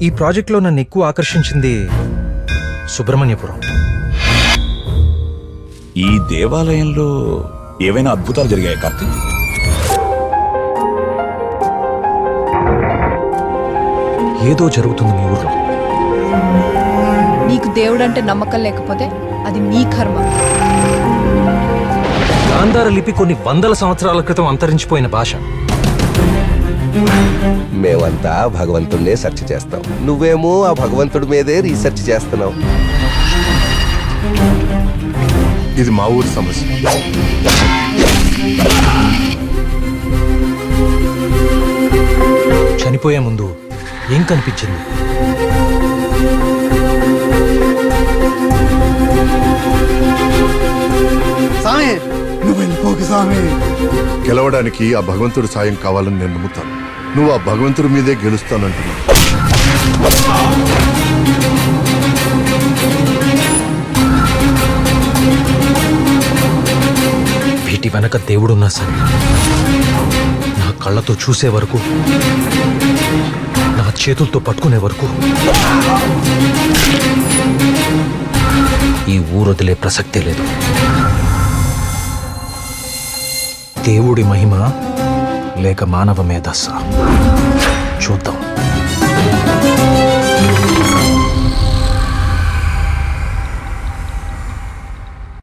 ఈ ప్రాజెక్ట్లో నన్ను ఎక్కువ ఆకర్షించింది సుబ్రహ్మణ్యపురం. ఈ దేవాలయంలో ఏవైనా అద్భుతాలు జరిగాయి కార్తీక్? ఏదో జరుగుతుంది మీ ఊర్లో. నీకు దేవుడంటే నమ్మకం లేకపోతే అది మీ కర్మ. గాంధార లిపి కొన్ని వందల సంవత్సరాల క్రితం అంతరించిపోయిన భాష. మేమంతా భగవంతుడినే సెర్చ్ చేస్తాం, నువ్వేమో ఆ భగవంతుడి మీదే రీసెర్చ్ చేస్తున్నావు. ఇది మా ఊరి సమస్య. చనిపోయే ముందు ఏం కనిపించింది? స్వామి నువ్వు వెళ్ళిపోకు స్వామి. గెలవడానికి ఆ భగవంతుడి సాయం కావాలని నేను నమ్ముతాను. నువ్వు ఆ భగవంతుడి మీదే గెలుస్తానంటున్నావు. వీటి వెనక దేవుడున్నా సరే, నా కళ్ళతో చూసే వరకు, నా చేతులతో పట్టుకునే వరకు ఈ ఊరు వదిలే ప్రసక్తే లేదు. దేవుడి మహిమ లేక మానవ మేధస్స చూద్దాం.